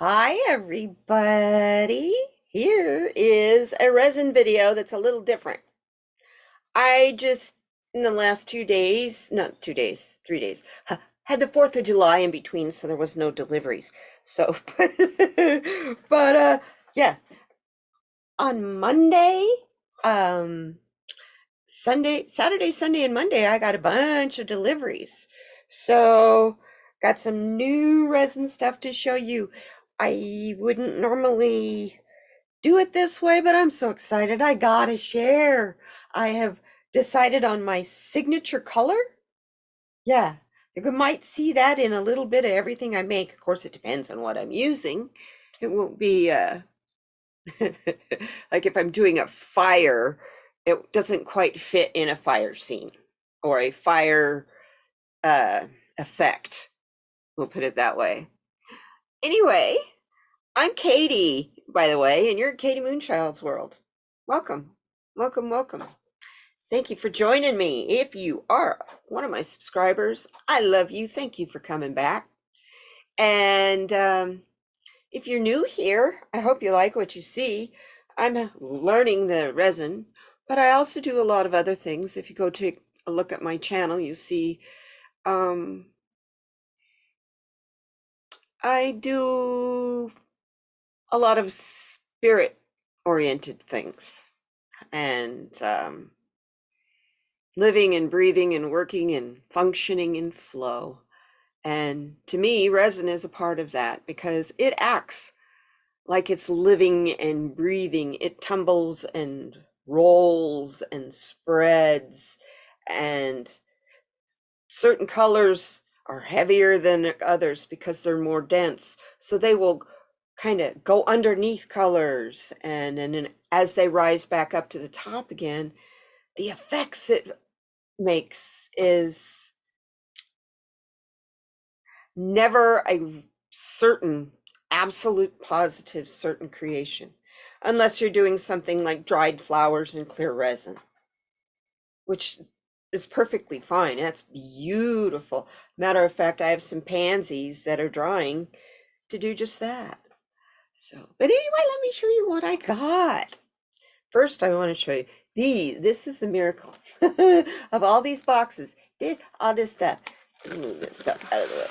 Hi everybody. Here is a resin video that's a little different. I just in the last 2 days, not 2 days, 3 days, had the 4th of July in between, so there was no deliveries. So, but yeah, on Monday, um, Sunday, Saturday, Sunday, and Monday, I got a bunch of deliveries. So, got some new resin stuff to show you. I wouldn't normally do it this way, but I'm so excited. I gotta share. I have decided on my signature color. Yeah, you might see that in a little bit of everything I make. Of course, it depends on what I'm using. It won't be like if I'm doing a fire, it doesn't quite fit in a fire scene or a fire uh, effect. We'll put it that way. Anyway, I'm Katie, by the way, and you're at kdmoonchild's world. Welcome, welcome, welcome. Thank you for joining me. If you are one of my subscribers, I love you. Thank you for coming back. And if you're new here, I hope you like what you see. I'm learning the resin, but I also do a lot of other things. If you go take a look at my channel, you see I do a lot of spirit oriented things and living and breathing and working and functioning in flow. And to me, resin is a part of that because it acts like it's living and breathing. It tumbles and rolls and spreads, and certain colors are heavier than others because they're more dense. So they will kind of go underneath colors, and then as they rise back up to the top again, the effects it makes is never a certain, absolute, positive, certain creation, unless you're doing something like dried flowers and clear resin, which is perfectly fine. That's beautiful. Matter of fact, I have some pansies that are drying to do just that. So, but anyway, let me show you what I got. First, I want to show you this is the miracle of all these boxes. Did all this stuff. Move this stuff out of the way.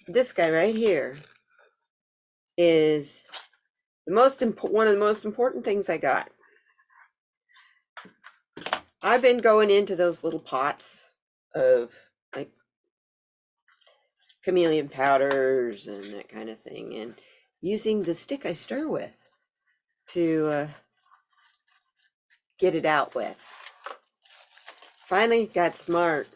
This guy right here is one of the most important things I got. I've been going into those little pots of like chameleon powders and that kind of thing, and using the stick I stir with to get it out with. Finally got smart.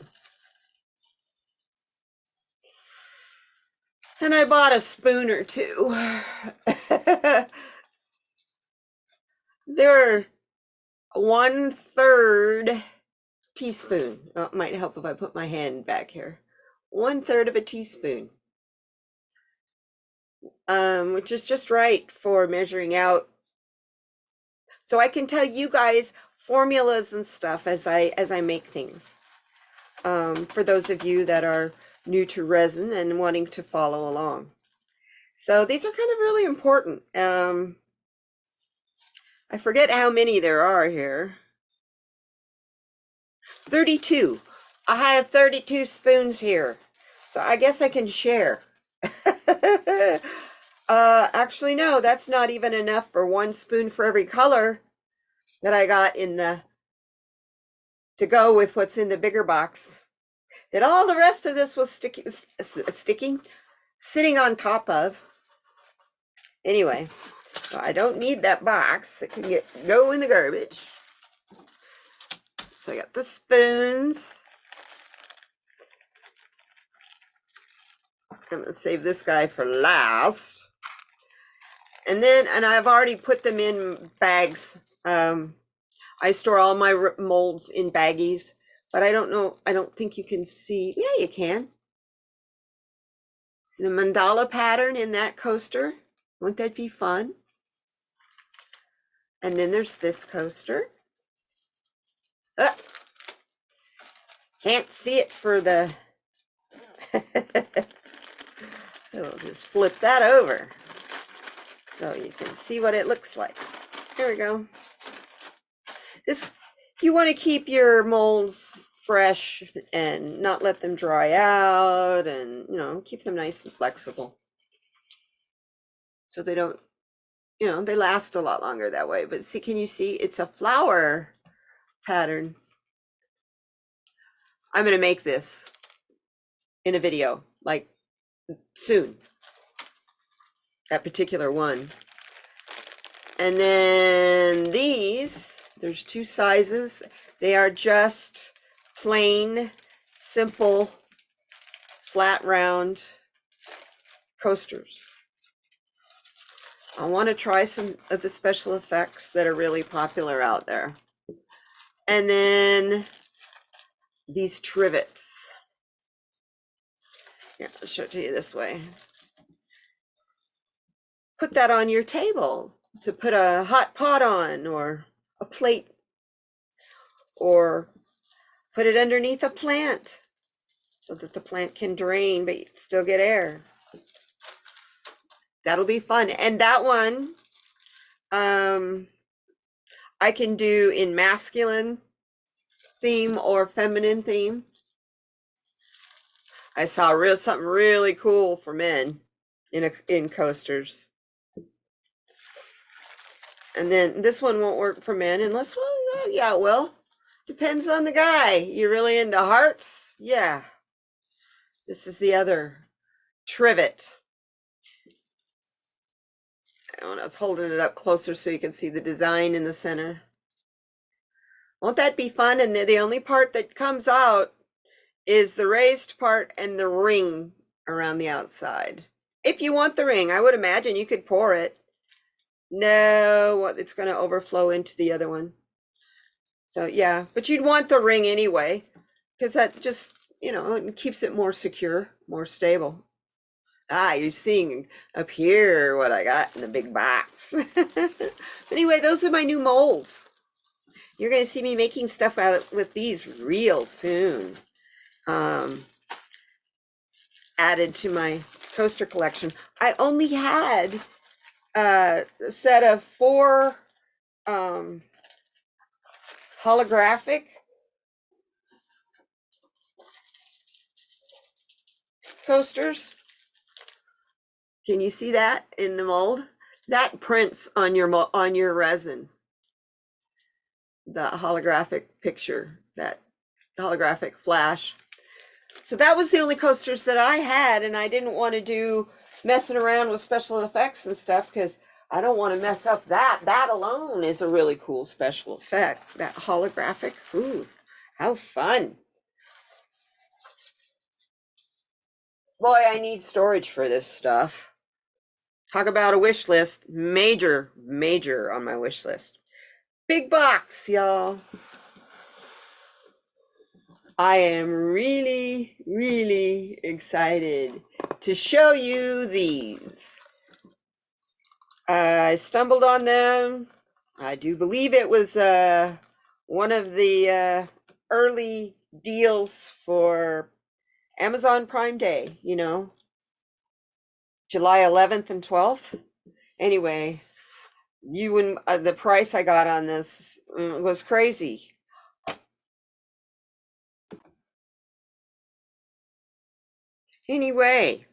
And I bought a spoon or two. They're 1/3 teaspoon. Oh, it might help if I put my hand back here. 1/3 of a teaspoon, which is just right for measuring out. So I can tell you guys formulas and stuff as I make things. For those of you that are new to resin and wanting to follow along. So these are kind of really important. I forget how many there are here. 32. I have 32 spoons here. So I guess I can share. Actually, no, that's not even enough for 1 spoon for every color that I got in the to go with what's in the bigger box. That all the rest of this was sitting on top of. Anyway, so I don't need that box. It can go in the garbage. So I got the spoons. I'm gonna save this guy for last. And I've already put them in bags. I store all my molds in baggies, but I don't think you can see. Yeah, you can. The mandala pattern in that coaster. Wouldn't that be fun? And then there's this coaster. Can't see it for the... I'll just flip that over. so you can see what it looks like. There we go. This, you want to keep your molds fresh and not let them dry out, and keep them nice and flexible so they don't, they last a lot longer that way. But see, can you see it's a flower pattern? I'm going to make this in a video, like soon, that particular one. And then these, there's two sizes. They are just plain, simple, flat, round coasters. I want to try some of the special effects that are really popular out there. And then these trivets. Yeah, I'll show it to you this way. Put that on your table to put a hot pot on, or a plate, or put it underneath a plant so that the plant can drain but still get air. That'll be fun. And that one I can do in masculine theme or feminine theme. I saw something really cool for men in coasters. And then this one won't work for men unless, well, yeah, it will. Depends on the guy. You're really into hearts? Yeah. This is the other trivet. I was holding it up closer so you can see the design in the center. Won't that be fun? And the only part that comes out is the raised part and the ring around the outside. If you want the ring, I would imagine you could pour it. No, it's going to overflow into the other one. So yeah, but you'd want the ring anyway, because that just, it keeps it more secure, more stable. You're seeing up here what I got in the big box. Anyway, those are my new molds. You're going to see me making stuff out with these real soon. Added to my coaster collection. I only had a set of 4 holographic coasters. Can you see that in the mold? That prints on your resin. The holographic picture, that holographic flash. So that was the only coasters that I had, and I didn't want to do messing around with special effects and stuff because I don't want to mess up that. That alone is a really cool special effect. That holographic. Ooh, how fun. Boy, I need storage for this stuff. Talk about a wish list. Major, major on my wish list. Big box, y'all. I am really, really excited to show you these. I stumbled on them. I do believe it was one of the early deals for Amazon Prime Day, July 11th and 12th. Anyway, the price I got on this was crazy. Anyway,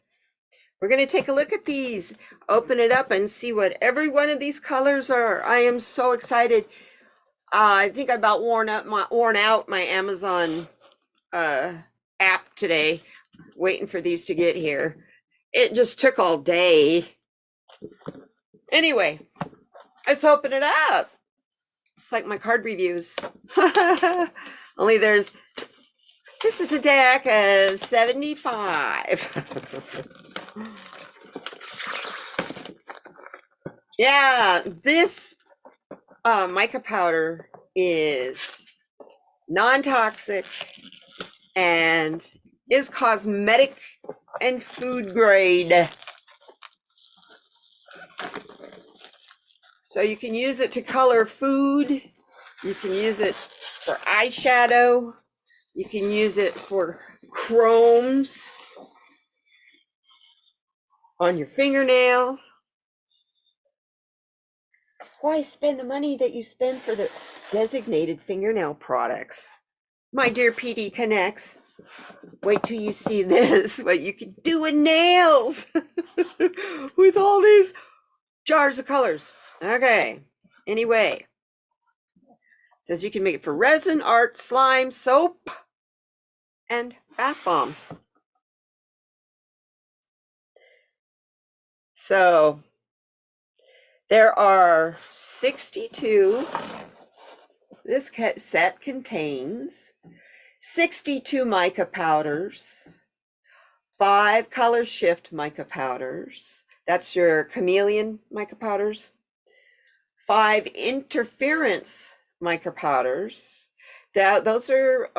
we're going to take a look at these, open it up and see what every one of these colors are. I am so excited. I think I about worn out my Amazon app today, waiting for these to get here. It just took all day. Anyway, let's open it up. It's like my card reviews. Only this is a deck of 75. Yeah, this mica powder is non-toxic and is cosmetic and food grade. So you can use it to color food. You can use it for eyeshadow. You can use it for chromes on your fingernails. Why spend the money that you spend for the designated fingernail products? My dear PD Connects, wait till you see this, what you can do with nails with all these jars of colors. Okay, anyway, it says you can make it for resin, art, slime, soap, and bath bombs. So there are 62. This set contains 62 mica powders, 5 color shift mica powders. That's your chameleon mica powders. 5 interference mica powders. Those are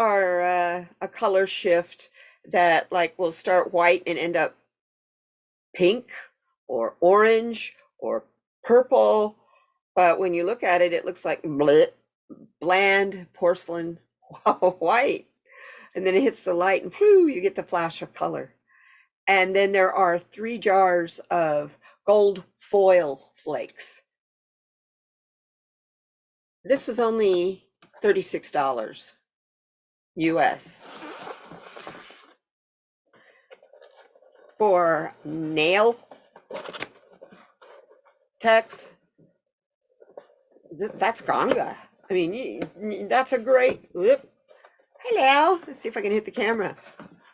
a color shift that like will start white and end up pink or orange or purple. But when you look at it, it looks like bland porcelain white. And then it hits the light and whew, you get the flash of color. And then there are 3 jars of gold foil flakes. This was only $36 US. For nail techs, that's Ganga. I mean, that's a great, whoop. Hello, let's see if I can hit the camera.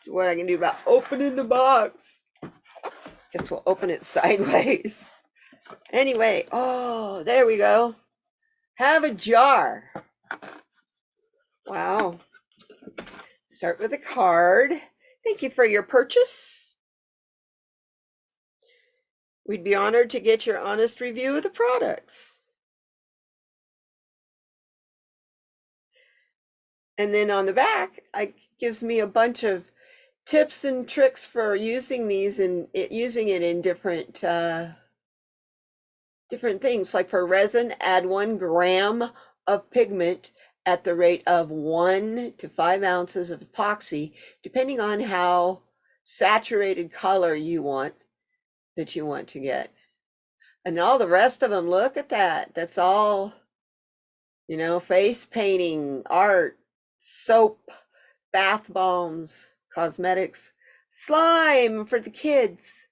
What I can do about opening the box. Guess we'll open it sideways. Anyway, oh, there we go. Have a jar. Wow. Start with a card. Thank you for your purchase. We'd be honored to get your honest review of the products. And then on the back, it gives me a bunch of tips and tricks for using these and using it in different things. Like for resin, add 1 gram of pigment at the rate of 1 to 5 ounces of epoxy, depending on how saturated color you want to get. And all the rest of them, look at that. That's all, you know, face painting, art, soap, bath bombs, cosmetics, slime for the kids.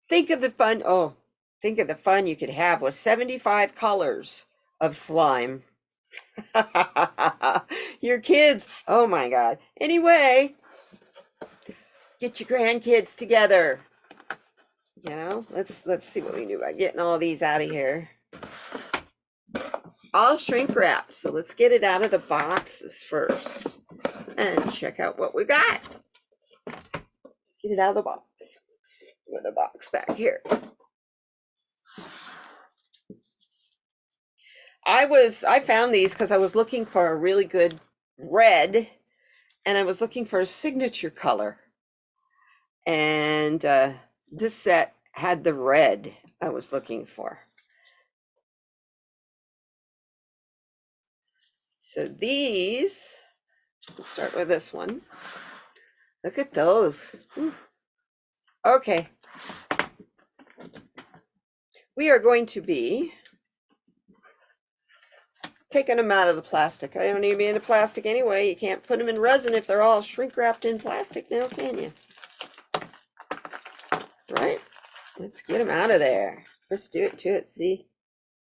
Think of the fun. Oh, think of the fun you could have with 75 colors of slime. Your kids, oh my God. Anyway, get your grandkids together. You know, let's see what we can do about getting all these out of here. All shrink wrapped, so let's get it out of the boxes first and check out what we got. Get it out of the box. With the box back here. I found these because I was looking for a really good red, and I was looking for a signature color. And this set had the red I was looking for. So these, let's start with this one. Look at those. Ooh. Okay. We are going to be taking them out of the plastic. They don't need to be in the plastic anyway. You can't put them in resin if they're all shrink wrapped in plastic now, can you? Right? Let's get them out of there. Let's do it to it, see?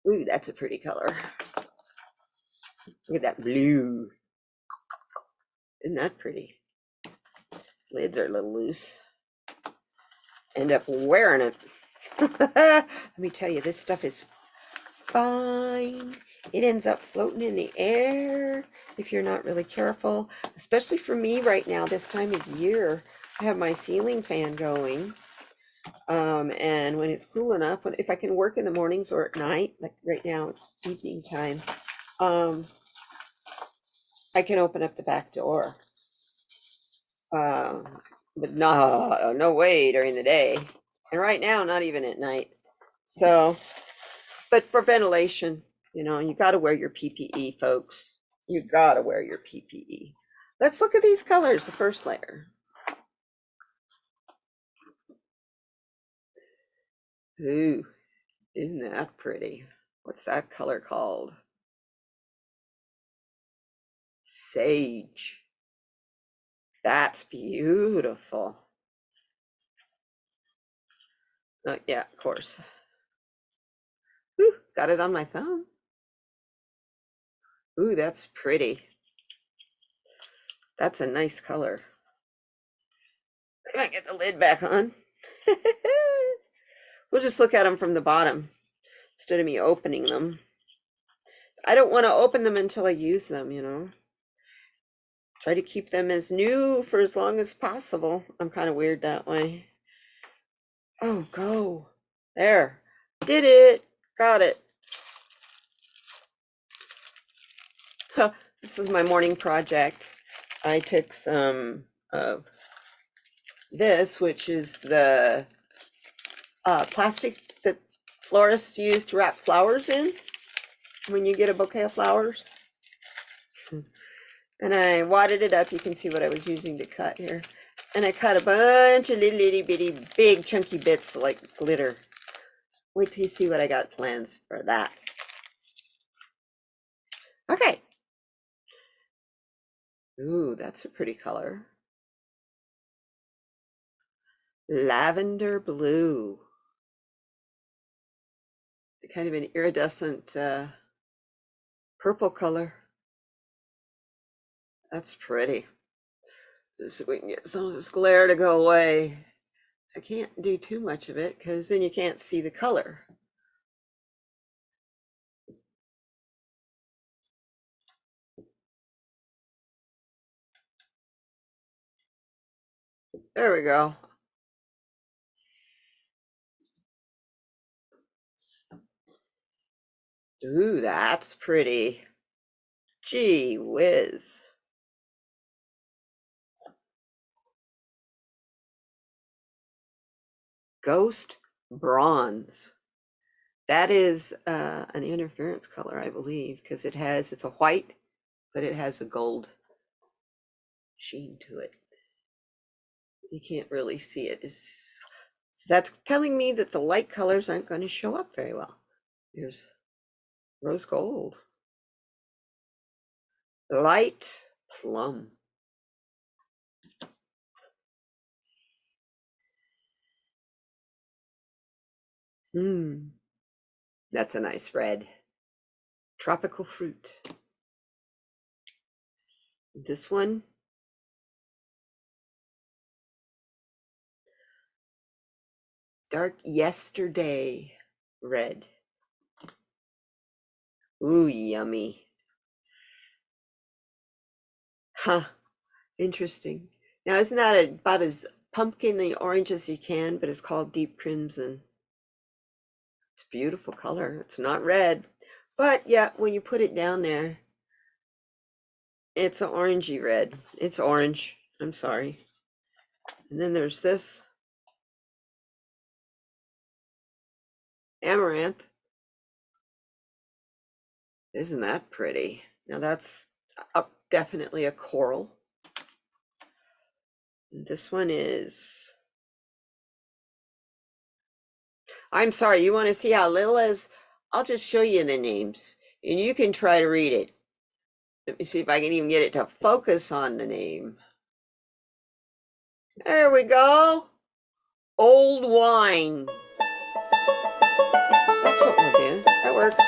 Ooh, that's a pretty color. Look at that blue. Isn't that pretty? Lids are a little loose. End up wearing it. Let me tell you, this stuff is fine. It ends up floating in the air if you're not really careful, especially for me right now, this time of year. I have my ceiling fan going. And when it's cool enough, if I can work in the mornings or at night, like right now it's evening time, I can open up the back door. But no way during the day. And right now, not even at night. So, but for ventilation, you know, you got to wear your PPE, folks. You got to wear your PPE. Let's look at these colors, the first layer. Ooh, Isn't that pretty? What's that color called? Sage. That's beautiful. Oh, yeah, of course. Ooh, got it on my thumb. Ooh, that's pretty. That's a nice color. I might get the lid back on. We'll just look at them from the bottom instead of me opening them. I don't want to open them until I use them, you know. Try to keep them as new for as long as possible. I'm kind of weird that way. Oh, go. There. Did it. Got it. This was my morning project. I took some of this, which is the plastic that florists use to wrap flowers in when you get a bouquet of flowers. And I wadded it up. You can see what I was using to cut here. And I cut a bunch of little itty bitty big chunky bits like glitter. Wait till you see what I got plans for that. Okay. Ooh, that's a pretty color. Lavender blue. Kind of an iridescent purple color. That's pretty. Let's see if we can get some of this glare to go away. I can't do too much of it because then you can't see the color. There we go. Ooh, that's pretty. Gee whiz. Ghost bronze. That is an interference color, I believe, because it's a white, but it has a gold sheen to it. You can't really see it. So that's telling me that the light colors aren't going to show up very well. Here's rose gold. Light plum. That's a nice red. Tropical fruit. This one. Dark yesterday red. Ooh, yummy. Huh. Interesting. Now, isn't that about as pumpkin-y orange as you can, but it's called deep crimson. It's a beautiful color. It's not red, but yeah, when you put it down there, it's an orangey red. It's orange. I'm sorry. And then there's this amaranth. Isn't that pretty? Now that's definitely a coral. And this one is, I'm sorry, you want to see how little is? I'll just show you the names and you can try to read it. Let me see if I can even get it to focus on the name. There we go. Old wine. That's what we'll do. That works.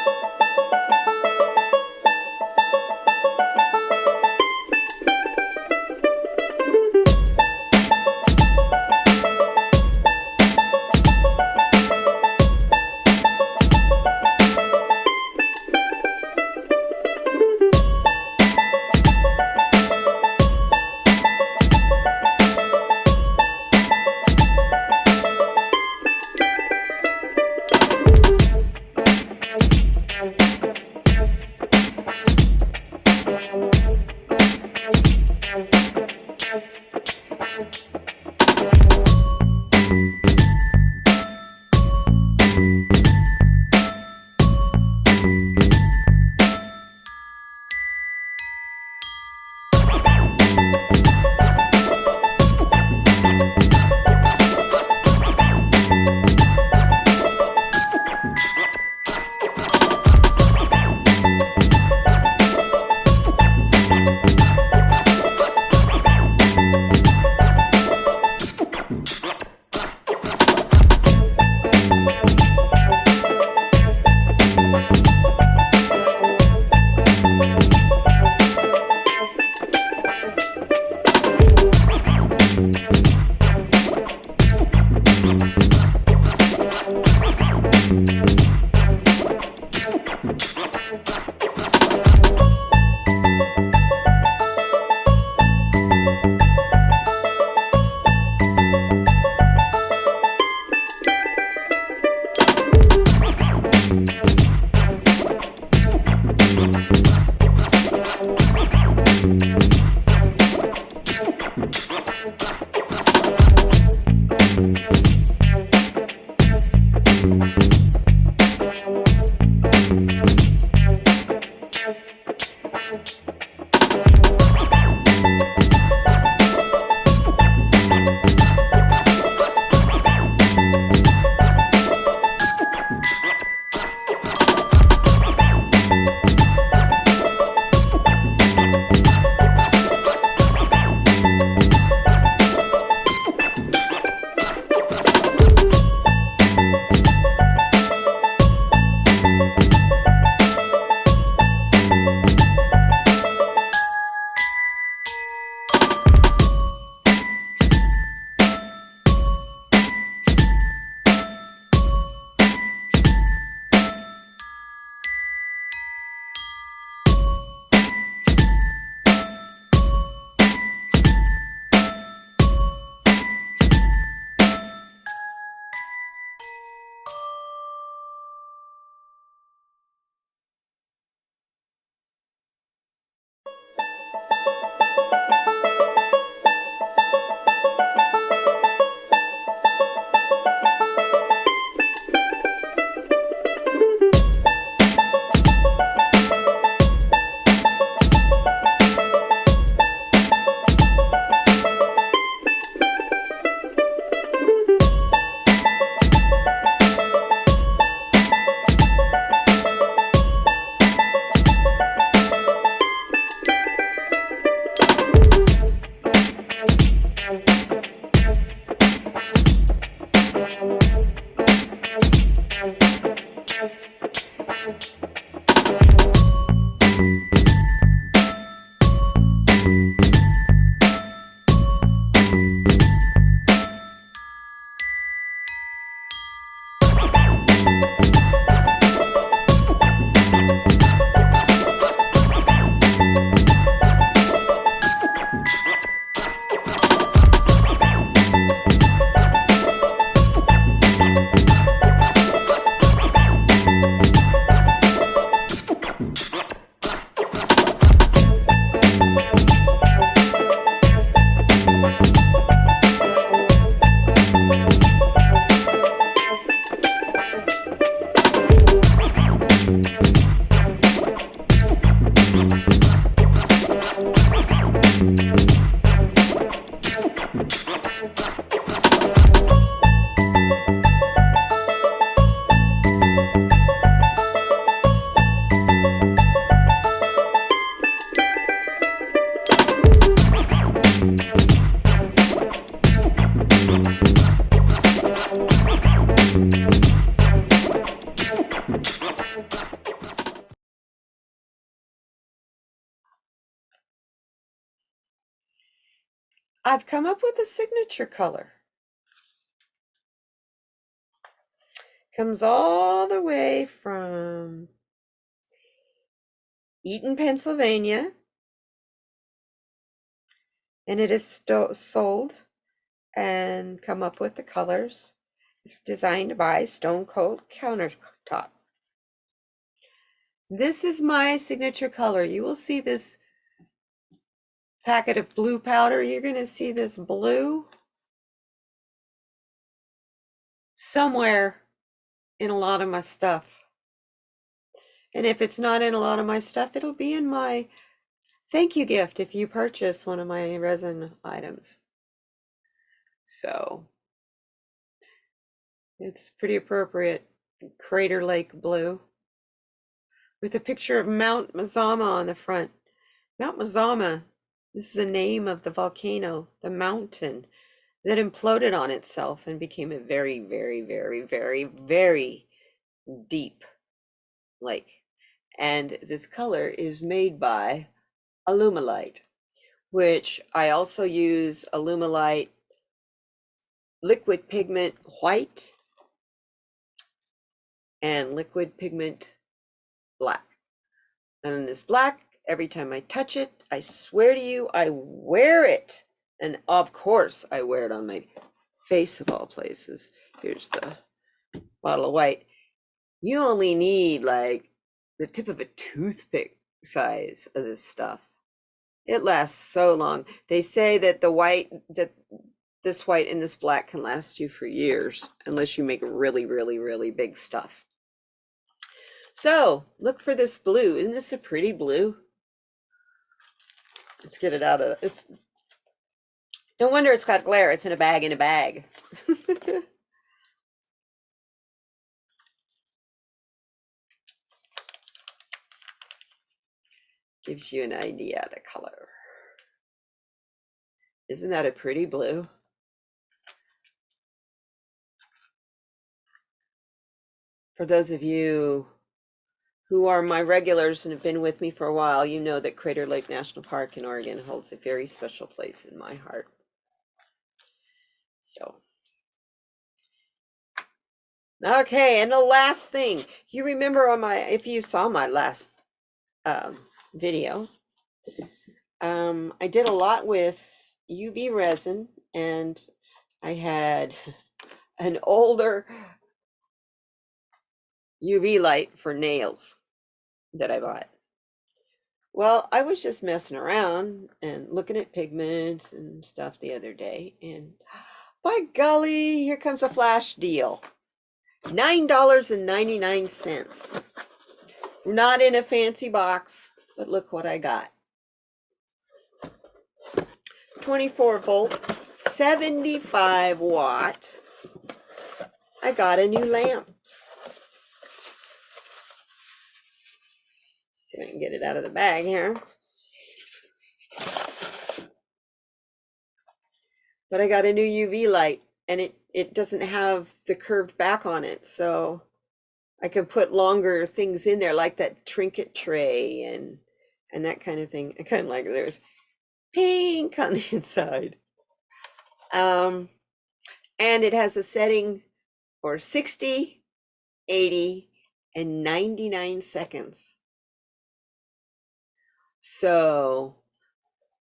I've come up with a signature color. Comes all the way from Eaton, Pennsylvania, and it is sold and come up with the colors. It's designed by Stone Coat Countertop. This is my signature color. You will see this packet of blue powder. You're going to see this blue somewhere in a lot of my stuff. And if it's not in a lot of my stuff, it'll be in my thank you gift if you purchase one of my resin items. So it's pretty appropriate. Crater Lake blue with a picture of Mount Mazama on the front. Mount Mazama is the name of the volcano, the mountain that imploded on itself and became a very, very, very, very, very deep lake. And this color is made by Alumilite, which I also use Alumilite liquid pigment white and liquid pigment black. And in this black, every time I touch it, I swear to you, I wear it. And of course, I wear it on my face of all places. Here's the bottle of white. You only need like the tip of a toothpick size of this stuff. It lasts so long. They say that the white, that this white and this black can last you for years, unless you make really, really, really big stuff. So look for this blue. Isn't this a pretty blue? Let's get it out of it's. No wonder it's got glare. It's in a bag in a bag. Gives you an idea of the color. Isn't that a pretty blue? For those of you who are my regulars and have been with me for a while, you know that Crater Lake National Park in Oregon holds a very special place in my heart. So, okay, and the last thing, you remember on my, if you saw my last video, I did a lot with UV resin, and I had an older UV light for nails that I bought. Well, I was just messing around and looking at pigments and stuff the other day, and by golly, here comes a flash deal. $9.99. Not in a fancy box, but look what I got. 24 volt, 75 watt. I got a new lamp. See if I can get it out of the bag here. But I got a new UV light, and it doesn't have the curved back on it, so I can put longer things in there, like that trinket tray and that kind of thing. I kind of like it. There's pink on the inside. And it has a setting for 60, 80, and 99 seconds. So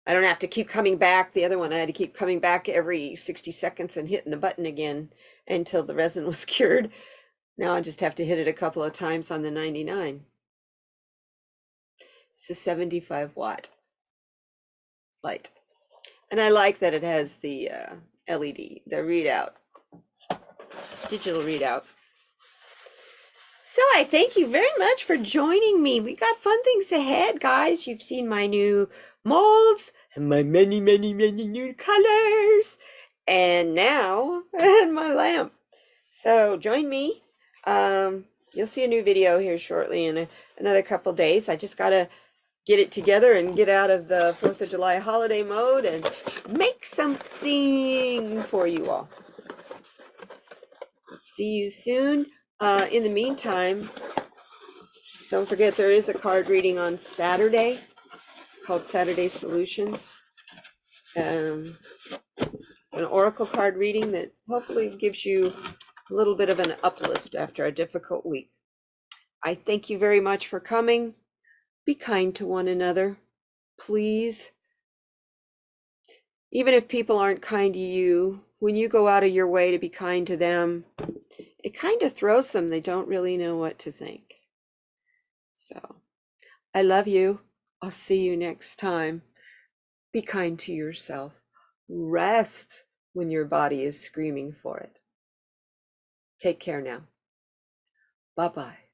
I don't have to keep coming back. The other one, I had to keep coming back every 60 seconds and hitting the button again until the resin was cured. Now I just have to hit it a couple of times on the 99. It's a 75 watt light. And I like that it has the LED, the readout, digital readout. So I thank you very much for joining me. We got fun things ahead, guys. You've seen my new molds and my many, many, many new colors. And now, and my lamp. So join me. You'll see a new video here shortly in another couple days. I just got to get it together and get out of the 4th of July holiday mode and make something for you all. See you soon. In the meantime, don't forget there is a card reading on Saturday called Saturday Solutions. an oracle card reading that hopefully gives you a little bit of an uplift after a difficult week. I thank you very much for coming. Be kind to one another, please. Even if people aren't kind to you, when you go out of your way to be kind to them, it kind of throws them. They don't really know what to think. So I love you. I'll see you next time. Be kind to yourself. Rest when your body is screaming for it. Take care now. Bye-bye.